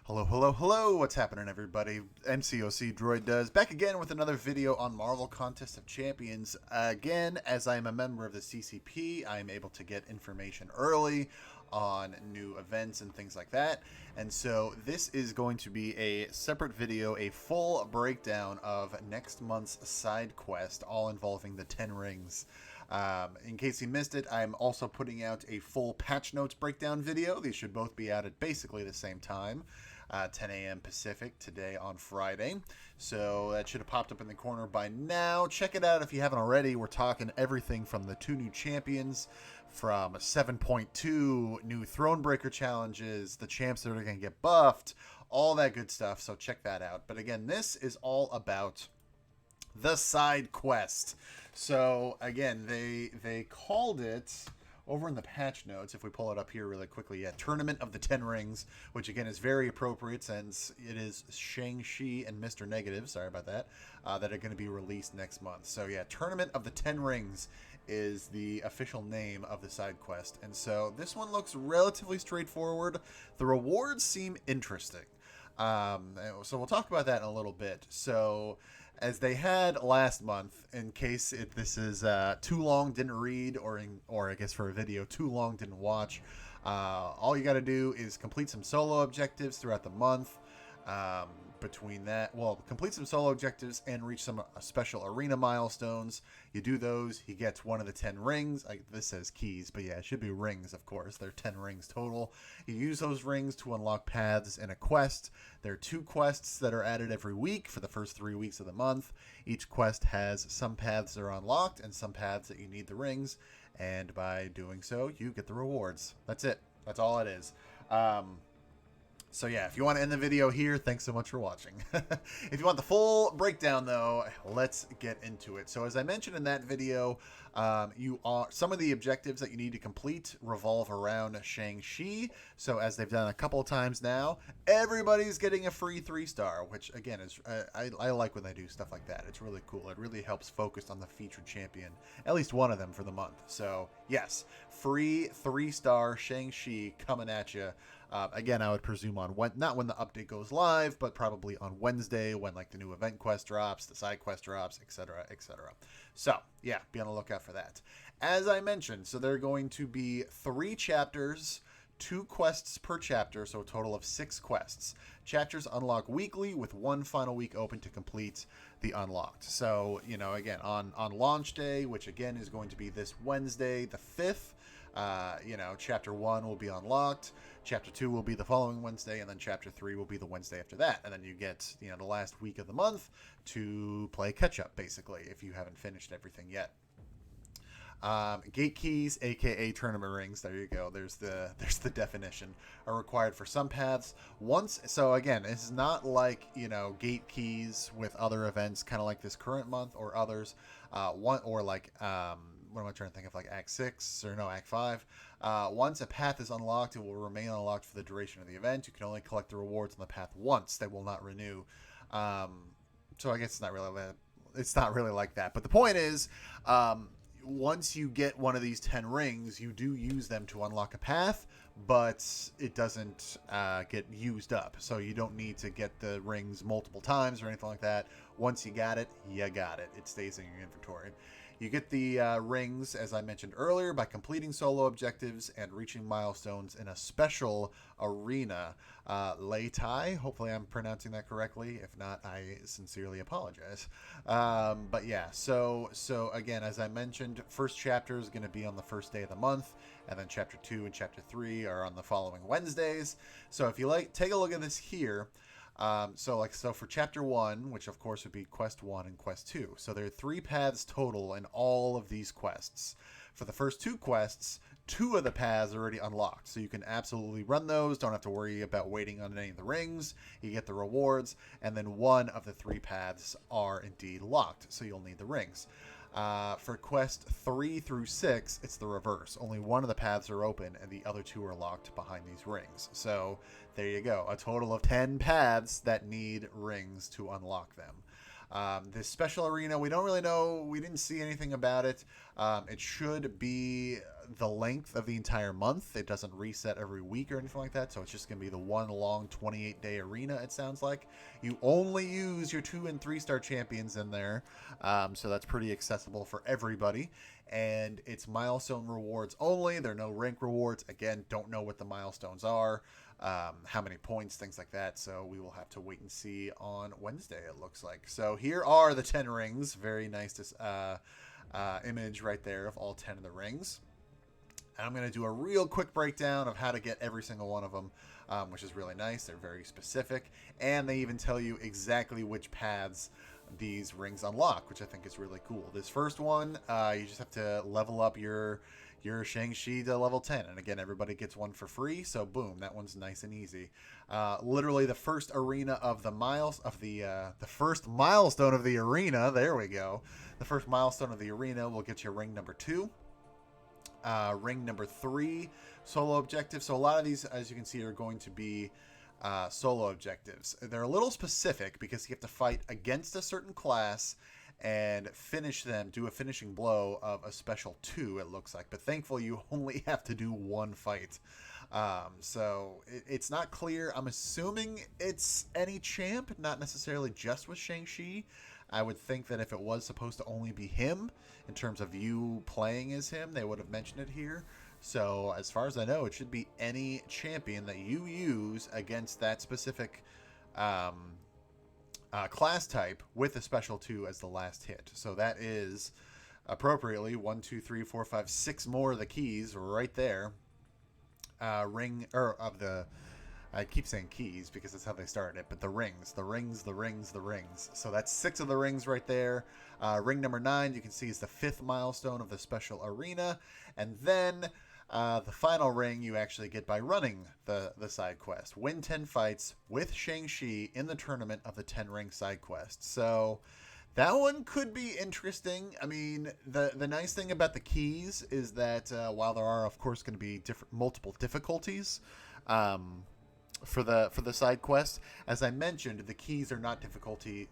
Hello, hello, hello! What's happening, everybody? MCOC Droid does back again with another video on Marvel Contest of Champions. Again, as I am a member of the CCP, I am able to get information early on new events and things like that. And so this is going to be a separate video, a full breakdown of next month's side quest, all involving the 10 rings. In case you missed it, I'm also putting out a full patch notes breakdown video. These should both be out at basically the same time. 10 a.m. Pacific today on Friday. So that should have popped up in the corner by now. Check it out if you haven't already. We're talking everything from the 2 new champions, from 7.2 new Thronebreaker challenges, the champs that are going to get buffed, all that good stuff. So check that out. But again, this is all about the side quest. So again, they called it over in the patch notes, if we pull it up here really quickly, Tournament of the 10 Rings, which again is very appropriate since it is Shang-Chi and Mr. Negative, sorry about that, that are going to be released next month. So yeah, Tournament of the 10 Rings is the official name of the side quest. And so this one looks relatively straightforward. The rewards seem interesting. So we'll talk about that in a little bit. So as they had last month, in case this is too long, didn't read, or I guess for a video, too long, didn't watch, all you got to do is complete some solo objectives throughout the month. Between that, well, complete some solo objectives and reach some special arena milestones. You do those, you get one of the 10 rings. This says keys, but yeah, it should be rings, of course. There are 10 rings total. You use those rings to unlock paths in a quest. There are 2 quests that are added every week for the first 3 weeks of the month. Each quest has some paths that are unlocked and some paths that you need the rings, and by doing so, you get the rewards. That's it. That's all it is. So yeah, if you want to end the video here, thanks so much for watching. If you want the full breakdown, though, let's get into it. So as I mentioned in that video, some of the objectives that you need to complete revolve around Shang-Chi. So as they've done a couple of times now, everybody's getting a free 3-star, which again is I like when they do stuff like that. It's really cool. It really helps focus on the featured champion, at least one of them for the month. So yes, free 3-star Shang-Chi coming at you. Again, I would presume on not when the update goes live, but probably on Wednesday when like the new event quest drops, the side quest drops, etc., etc. So yeah, be on the lookout for that. As I mentioned, so there are going to be 3 chapters, 2 quests per chapter, so a total of 6 quests. Chapters unlock weekly with 1 final week open to complete the unlocked. So, you know, again, on launch day, which again is going to be this Wednesday, the 5th, chapter 1 will be unlocked, chapter 2 will be the following Wednesday, and then chapter 3 will be the Wednesday after that. And then you get, the last week of the month to play catch up, basically, if you haven't finished everything yet. Gate keys, aka tournament rings, there you go, there's the definition, are required for some paths. So again, it's not like, gate keys with other events, kind of like this current month or others, what am I trying to think of, like Act 6 or no, Act 5. Once a path is unlocked, it will remain unlocked for the duration of the event. You can only collect the rewards on the path once. They will not renew. So I guess it's not really like that. But the point is, once you get one of these 10 rings, you do use them to unlock a path, but it doesn't get used up. So you don't need to get the rings multiple times or anything like that. Once you got it, you got it. It stays in your inventory. You get the rings, as I mentioned earlier, by completing solo objectives and reaching milestones in a special arena. Lei Tai, hopefully I'm pronouncing that correctly. If not, I sincerely apologize. But yeah, so again, as I mentioned, first chapter is going to be on the first day of the month, and then chapter 2 and chapter 3 are on the following Wednesdays. So if you take a look at this here. So for chapter 1, which of course would be quest 1 and quest 2. So there are 3 paths total in all of these quests. For the first 2 quests, 2 of the paths are already unlocked. So you can absolutely run those. Don't have to worry about waiting on any of the rings. You get the rewards. And then 1 of the 3 paths are indeed locked. So you'll need the rings. For quest 3 through 6, it's the reverse. Only 1 of the paths are open and the other 2 are locked behind these rings. So there you go. A total of 10 paths that need rings to unlock them. This special arena, we don't really know. We didn't see anything about it. It should be the length of the entire month. It doesn't reset every week or anything like that, so it's just going to be the one long 28-day arena, it sounds like. You only use your 2 and 3 star champions in there, so that's pretty accessible for everybody. And it's milestone rewards only. There are no rank rewards. Again, don't know what the milestones are, how many points, things like that. So we will have to wait and see on Wednesday, it looks like. So here are the 10 rings. Very nice image right there of all 10 of the rings. And I'm going to do a real quick breakdown of how to get every single one of them, which is really nice. They're very specific, and they even tell you exactly which paths these rings unlock, which I think is really cool. This first one, you just have to level up your Shang-Chi to level 10, and again, everybody gets one for free, so boom, that one's nice and easy. Literally the first arena of the first milestone of the arena, there we go. The first milestone of the arena will get you ring number 2. Ring number 3, solo objective. So a lot of these, as you can see, are going to be solo objectives. They're a little specific because you have to fight against a certain class and finish them, do a finishing blow of a special 2, it looks like. But thankfully, you only have to do one fight. So it's not clear. I'm assuming it's any champ, not necessarily just with Shang-Chi. I would think that if it was supposed to only be him, in terms of you playing as him, they would have mentioned it here. So as far as I know, it should be any champion that you use against that specific class type with a special 2 as the last hit. So that is appropriately 1, 2, 3, 4, 5, 6 more of the keys right there. I keep saying keys because that's how they started it, but the rings. So that's 6 of the rings right there. Ring number 9, you can see, is the 5th milestone of the special arena. And then the final ring you actually get by running the side quest. Win 10 fights with Shang-Chi in the tournament of the 10 ring side quest. So that one could be interesting. I mean, the nice thing about the keys is that while there are, of course, going to be multiple difficulties, for the side quest, as I mentioned, the keys are not difficulty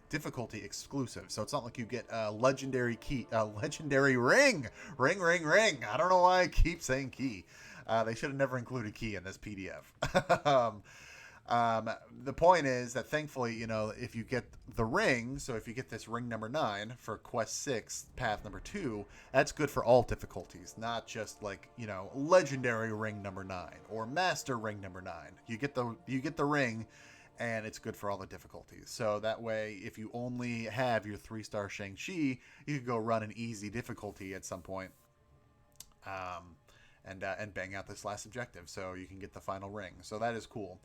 exclusive. So it's not like you get a legendary ring. I don't know why I keep saying key. They should have never included key in this PDF. The point is that thankfully, if you get the ring, so if you get this ring number 9 for quest 6, path number 2, that's good for all difficulties, not just like, legendary ring number 9 or master ring number 9. You get the ring, and it's good for all the difficulties. So that way, if you only have your 3-star Shang-Chi, you can go run an easy difficulty at some point, and bang out this last objective, so you can get the final ring. So that is cool.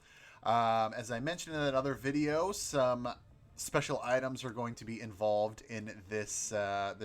As I mentioned in another video, some special items are going to be involved in this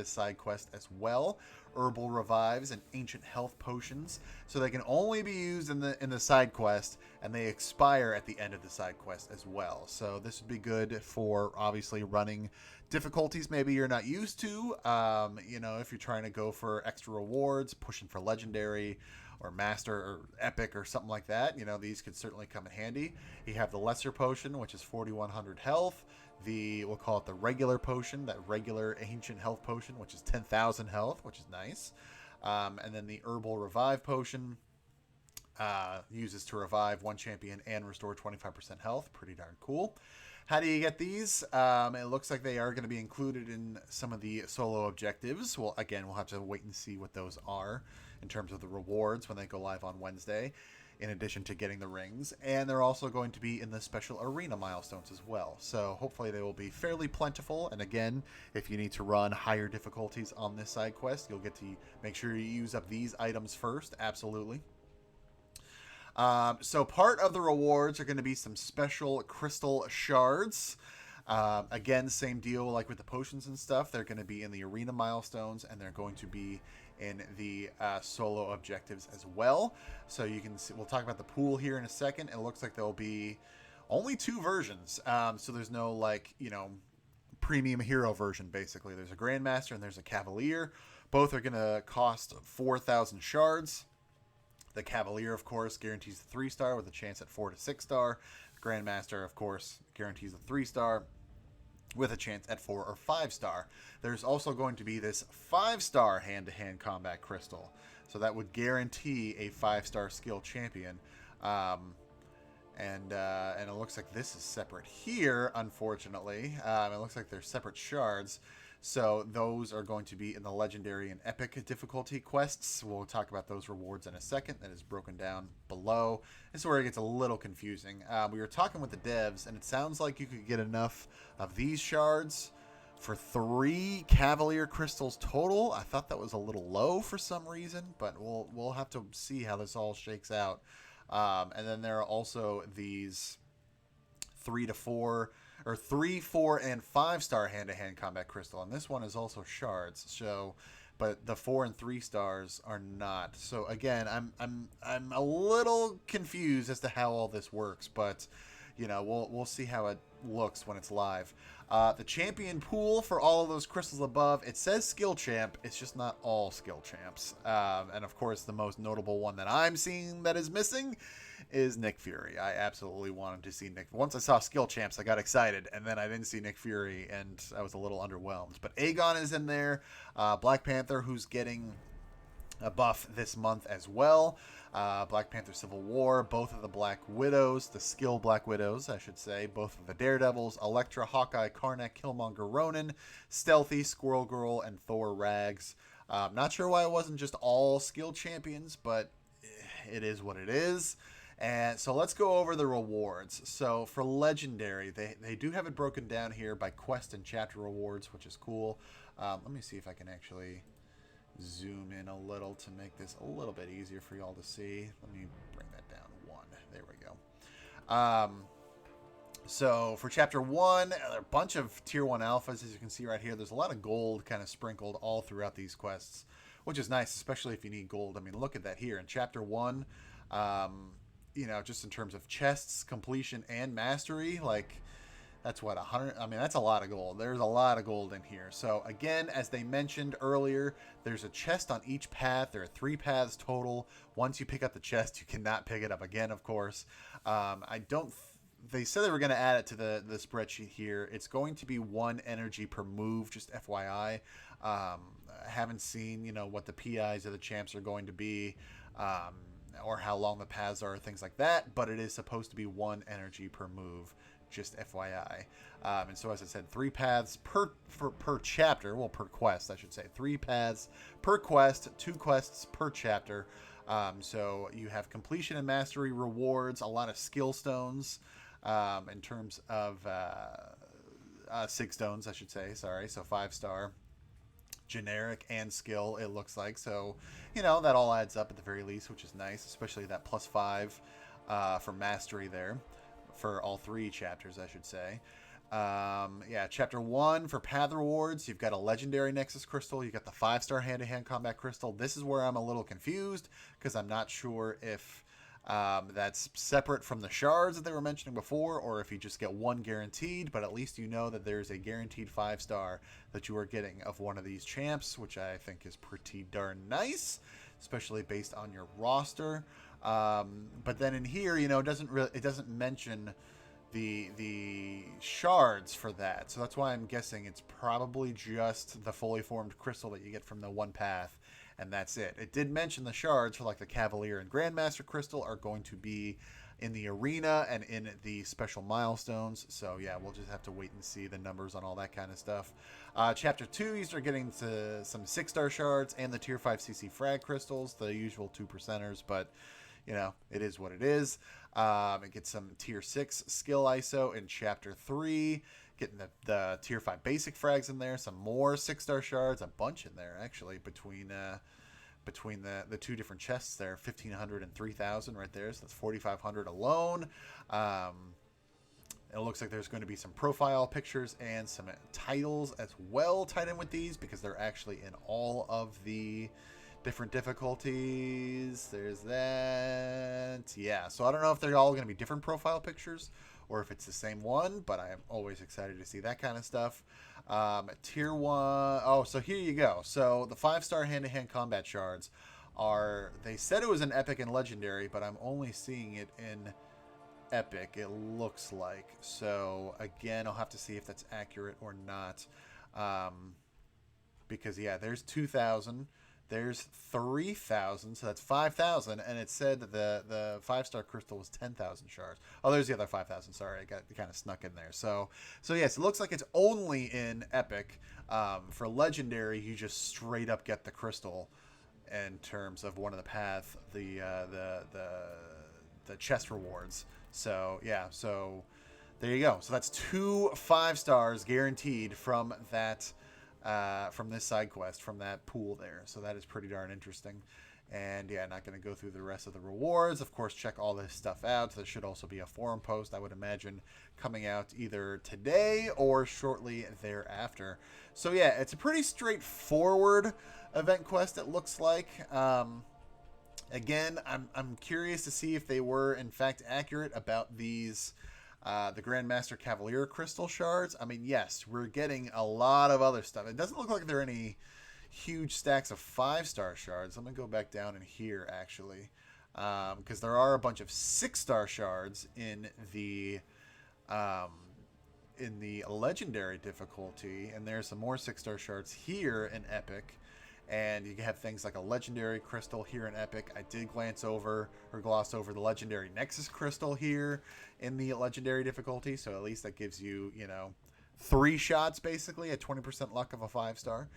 side quest as well. Herbal revives and ancient health potions, so they can only be used in the side quest, and they expire at the end of the side quest as well. So this would be good for obviously running difficulties maybe you're not used to. If you're trying to go for extra rewards, pushing for legendary or master or epic or something like that, these could certainly come in handy. You have the lesser potion, which is 4100 health. We'll call it the regular potion, that regular ancient health potion, which is 10,000 health, which is nice. And then the herbal revive potion uses to revive one champion and restore 25% health. Pretty darn cool. How do you get these? It looks like they are going to be included in some of the solo objectives. Well, again, we'll have to wait and see what those are in terms of the rewards when they go live on Wednesday, in addition to getting the rings. And they're also going to be in the special arena milestones as well. So hopefully they will be fairly plentiful. And again, if you need to run higher difficulties on this side quest, you'll get to make sure you use up these items first. Absolutely. So part of the rewards are going to be some special crystal shards. Again, same deal like with the potions and stuff. They're going to be in the arena milestones, and they're going to be in the solo objectives as well. So you can see, we'll talk about the pool here in a second. It looks like there'll be only 2 versions. So there's no premium hero version, basically. There's a Grandmaster and there's a Cavalier. Both are going to cost 4,000 shards. The Cavalier, of course, guarantees the 3-star with a chance at 4 to 6-star. Grandmaster, of course, guarantees the 3-star with a chance at 4 or 5-star. There's also going to be this 5-star hand-to-hand combat crystal. So that would guarantee a 5-star skill champion. And it looks like this is separate here, unfortunately. It looks like they're separate shards. So those are going to be in the legendary and epic difficulty quests. We'll talk about those rewards in a second. That is broken down below. This is where it gets a little confusing. We were talking with the devs, and it sounds like you could get enough of these shards for 3 Cavalier crystals total. I thought that was a little low for some reason, but we'll have to see how this all shakes out. And then there are also these 3 to 4 or 3, 4, and 5-star hand-to-hand combat crystal, and this one is also shards. So, but the 4 and 3 stars are not. So again, I'm a little confused as to how all this works, but you know, we'll see how it looks when it's live. The champion pool for all of those crystals above, it says skill champ. It's just not all skill champs. And of course, the most notable one that I'm seeing that is missing is Nick Fury. I absolutely wanted to see Nick. Once I saw skill champs, I got excited, and then I didn't see Nick Fury, and I was a little underwhelmed. But Aegon is in there. Black Panther, who's getting a buff this month as well. Black Panther Civil War, both of the Black Widows, the skill Black Widows, I should say, both of the Daredevils, Elektra, Hawkeye, Karnak, Killmonger, Ronin, Stealthy, Squirrel Girl, and Thor Rags. Not sure why it wasn't just all skill champions, but it is what it is. And so let's go over the rewards. So for Legendary, they do have it broken down here by quest and chapter rewards, which is cool. Let me see if I can actually zoom in a little to make this a little bit easier for y'all to see. Let me bring that down 1. There we go. So for chapter 1, there are a bunch of tier 1 alphas, as you can see right here. There's a lot of gold kind of sprinkled all throughout these quests, which is nice, especially if you need gold. I mean, look at that here in chapter 1. You know, just in terms of chests, completion, and mastery, like, that's what, 100? I mean, that's a lot of gold. There's a lot of gold in here. So, again, as they mentioned earlier, there's a chest on each path. There are 3 paths total. Once you pick up the chest, you cannot pick it up again, of course. They said they were going to add it to the spreadsheet here. It's going to be 1 energy per move, just FYI. I haven't seen, you know, what the PIs of the champs are going to be. Or how long the paths are, things like that, but it is supposed to be 1 energy per move, just FYI. And so, as I said, 3 paths per chapter, well, per quest, I should say. 3 paths per quest, 2 quests per chapter. So you have completion and mastery rewards, a lot of skill stones in terms of sig stones, I should say, sorry, so 5-star. Generic and skill, it looks like. So, you know, that all adds up at the very least, which is nice, especially that +5 for mastery there for all 3 chapters, I should say. Yeah, chapter 1 for path rewards, you've got a legendary Nexus crystal, you got the 5-star hand-to-hand combat crystal. This is where I'm a little confused because I'm not sure if that's separate from the shards that they were mentioning before, or if you just get 1 guaranteed, but at least you know that there's a guaranteed 5-star that you are getting of one of these champs, which I think is pretty darn nice, especially based on your roster. But then in here, you know, it doesn't mention the shards for that, so that's why I'm guessing it's probably just the fully formed crystal that you get from the 1 path. And that's it. It did mention the shards for like the Cavalier and Grandmaster Crystal are going to be in the arena and in the special milestones. So yeah, we'll just have to wait and see the numbers on all that kind of stuff. Chapter 2, you start getting to some 6-star shards and the tier 5 CC frag crystals, the usual 2%ers, but you know, it is what it is. It gets some tier 6 skill ISO in chapter 3. Getting the tier 5 basic frags in there, some more 6-star shards, a bunch in there actually between the 2 different chests there, 1,500 and 3,000 right there, so that's 4,500 alone. It looks like there's going to be some profile pictures and some titles as well tied in with these because they're actually in all of the different difficulties. There's that. Yeah, so I don't know if they're all going to be different profile pictures or if it's the same one, but I am always excited to see that kind of stuff. Tier 1. Oh, so here you go. So the 5-star hand-to-hand combat shards are, they said it was an epic and legendary, but I'm only seeing it in epic, it looks like. So again, I'll have to see if that's accurate or not. Because yeah, there's 2,000. There's 3,000, so that's 5,000, and it said that the 5-star crystal was 10,000 shards. Oh, there's the other 5,000. Sorry, I got kind of snuck in there. So yes, it looks like it's only in epic. For legendary, you just straight up get the crystal in terms of one of the path, the chest rewards. So yeah, so there you go. So that's 2 5-stars guaranteed from that. From this side quest, from that pool there. So that is pretty darn interesting. And yeah, not going to go through the rest of the rewards. Of course, check all this stuff out. There should also be a forum post, I would imagine, coming out either today or shortly thereafter. So yeah, it's a pretty straightforward event quest, it looks like. Again, I'm curious to see if they were in fact accurate about these the Grandmaster Cavalier Crystal Shards. I mean, yes, we're getting a lot of other stuff. It doesn't look like there are any huge stacks of 5-star shards. I'm going to go back down in here, actually, because there are a bunch of 6-star shards in the Legendary difficulty, and there's some more 6-star shards here in Epic. And you have things like a Legendary Crystal here in Epic. I did gloss over the Legendary Nexus Crystal here in the Legendary difficulty. So at least that gives you, 3 shots, basically, at 20% luck of a 5-star.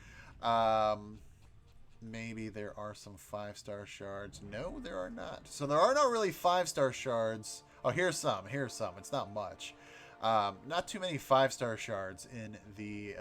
Maybe there are some 5-star shards. No, there are not. So there are not really 5-star shards. Oh, here's some. It's not much. Not too many 5-star shards in the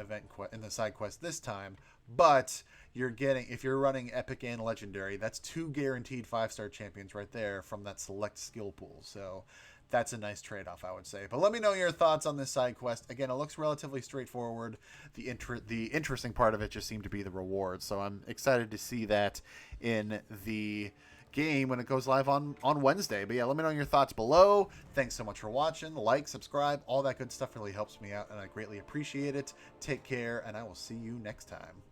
in the side quest this time, but you're getting, if you're running epic and legendary, that's 2 guaranteed 5-star champions right there from that select skill pool. So that's a nice trade-off, I would say. But let me know your thoughts on this side quest. Again, it looks relatively straightforward. The interesting part of it just seemed to be the rewards. So I'm excited to see that in the game when it goes live on Wednesday. But yeah, let me know your thoughts below. Thanks so much for watching. Like, subscribe, all that good stuff really helps me out, and I greatly appreciate it. Take care, and I will see you next time.